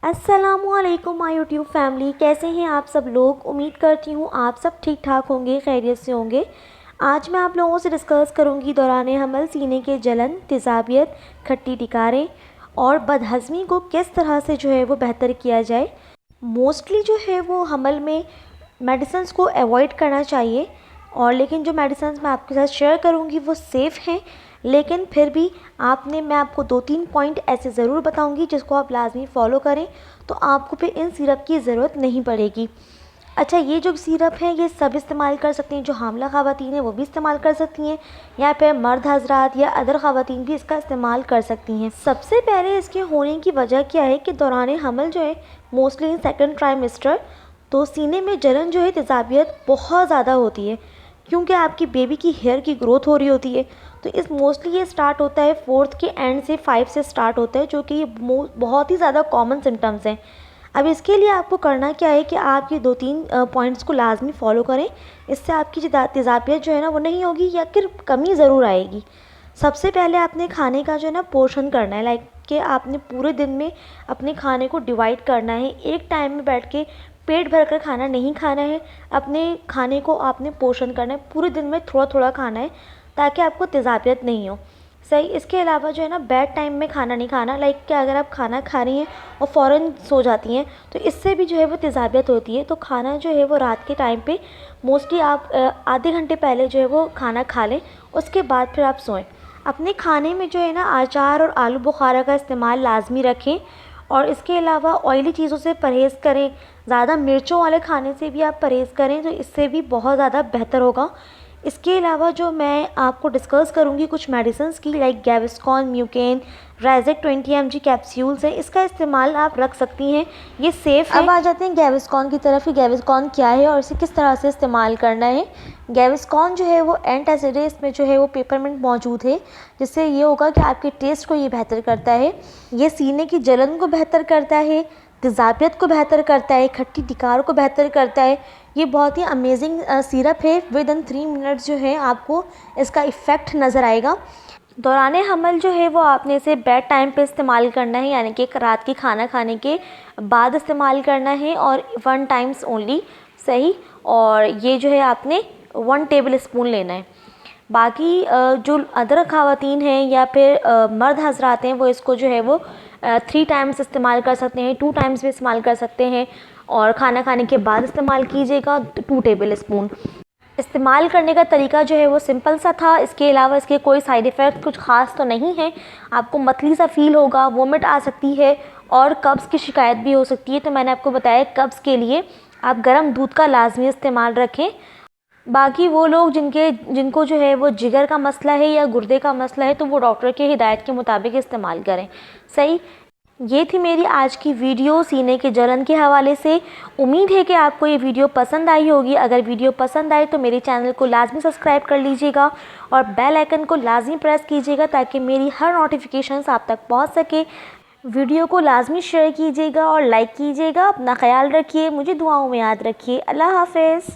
अस्सलामुअलैकुम my YouTube family, कैसे हैं आप सब लोग। उम्मीद करती हूँ आप सब ठीक ठाक होंगे, खैरियत से होंगे। आज मैं आप लोगों से डिस्कस करूँगी दौरान हमल सीने के जलन, तेज़ाबियत, खट्टी टिकारें और बदहज़मी को किस तरह से वो बेहतर किया जाए। मोस्टली वो हमल में मेडिसिन्स को अवॉइड करना चाहिए, और लेकिन जो मेडिसिन्स मैं आपके साथ शेयर करूँगी वो सेफ़ हैं, लेकिन फिर भी मैं आपको 2-3 पॉइंट ऐसे ज़रूर बताऊंगी जिसको आप लाजमी फ़ॉलो करें, तो आपको फिर इन सिरप की ज़रूरत नहीं पड़ेगी। अच्छा, ये जो सिरप है ये सब इस्तेमाल कर सकती हैं, जो हामला ख़वातीन हैं वो भी इस्तेमाल कर सकती हैं, या फिर मर्द हजरात या अदर ख़वातीन भी इसका इस्तेमाल कर सकती हैं। सबसे पहले इसके होने की वजह क्या है कि दौरान हमल मोस्टली इन सेकेंड ट्राइमेस्टर तो सीने में जलन तेज़ाबियत बहुत ज़्यादा होती है, क्योंकि आपकी बेबी की हेयर की ग्रोथ हो रही होती है। तो इस मोस्टली ये स्टार्ट होता है 4th के एंड से 5 से स्टार्ट होता है, जो कि ये बहुत ही ज़्यादा कॉमन सिम्टम्स हैं। अब इसके लिए आपको करना क्या है कि आप ये 2-3 पॉइंट्स को लाजमी फ़ॉलो करें। इससे आपकी तेज़ाबियत है ना वो नहीं होगी, या फिर कमी ज़रूर आएगी। सबसे पहले आपने खाने का पोर्शन करना है, लाइक कि आपने पूरे दिन में अपने खाने को डिवाइड करना है। एक टाइम में बैठ के पेट भर कर खाना नहीं खाना है। अपने खाने को आपने पोर्शन करना है, पूरे दिन में थोड़ा थोड़ा खाना है, ताकि आपको तेज़ाबियत नहीं हो। सही। इसके अलावा बेड टाइम में खाना नहीं खाना, लाइक कि अगर आप खाना खा रही हैं और फ़ौरन सो जाती हैं तो इससे भी वो तेज़ाबियत होती है। तो खाना वो रात के टाइम पे मोस्टली आप आधे घंटे पहले वो खाना खा लें, उसके बाद फिर आप सोएं। अपने खाने में अचार और आलू बुखारा का इस्तेमाल लाजमी रखें, और इसके अलावा ऑयली चीज़ों से परहेज़ करें। ज़्यादा मिर्चों वाले खाने से भी आप परहेज़ करें, तो इससे भी बहुत ज़्यादा बेहतर होगा। इसके अलावा मैं आपको डिस्कस करूँगी कुछ मेडिसिन्स की, लाइक गैविस्कॉन, म्यूकेन, राइजेक 20 mg कैप्सूल्स हैं। इसका इस्तेमाल आप रख सकती हैं, ये सेफ़ है। अब आ जाते हैं गैविस्कॉन की तरफ कि गैविस्कॉन क्या है और इसे किस तरह से इस्तेमाल करना है। गैविस्कॉन वो एंटासिड है, इसमें वो पेपरमिंट मौजूद है, जिससे ये होगा कि आपके टेस्ट को ये बेहतर करता है। ये सीने की जलन को बेहतर करता है, तेज़ाबियत को बेहतर करता है, खट्टी टिकार को बेहतर करता है। ये बहुत ही अमेजिंग सिरप है। विद इन 3 मिनट्स आपको इसका इफ़ेक्ट नज़र आएगा। दौरान हमल वो आपने इसे बेड टाइम पे इस्तेमाल करना है, यानी कि रात की खाना खाने के बाद इस्तेमाल करना है, और 1 टाइम्स ओनली। सही। और ये आपने 1 टेबल स्पून लेना है। बाकी जो अदर ख़वातीन हैं या फिर मर्द हजरात हैं वो इसको वो 3 टाइम्स इस्तेमाल कर सकते हैं, 2 टाइम्स भी इस्तेमाल कर सकते हैं, और खाना खाने के बाद इस्तेमाल कीजिएगा 2 टेबल स्पून। इस्तेमाल करने का तरीका वो सिंपल सा था। इसके अलावा इसके कोई साइड इफ़ेक्ट कुछ ख़ास तो नहीं है। आपको मतली सा फील होगा, वोमिट आ सकती है, और कब्ज़ की शिकायत भी हो सकती है। तो मैंने आपको बताया कब्ज़ के लिए आप गर्म दूध का लाजमी इस्तेमाल रखें। बाकी वो लोग जिनको वो जिगर का मसला है या गुर्दे का मसला है, तो वो डॉक्टर की हिदायत के मुताबिक इस्तेमाल करें। सही। ये थी मेरी आज की वीडियो सीने के जलन के हवाले से। उम्मीद है कि आपको ये वीडियो पसंद आई होगी। अगर वीडियो पसंद आए तो मेरे चैनल को लाजमी सब्सक्राइब कर लीजिएगा, और बेल आइकन को लाजमी प्रेस कीजिएगा, ताकि मेरी हर नोटिफिकेशंस आप तक पहुंच सके। वीडियो को लाजमी शेयर कीजिएगा और लाइक कीजिएगा। अपना ख्याल रखिए, मुझे दुआओं में याद रखिए। अल्लाह हाफ़िज़।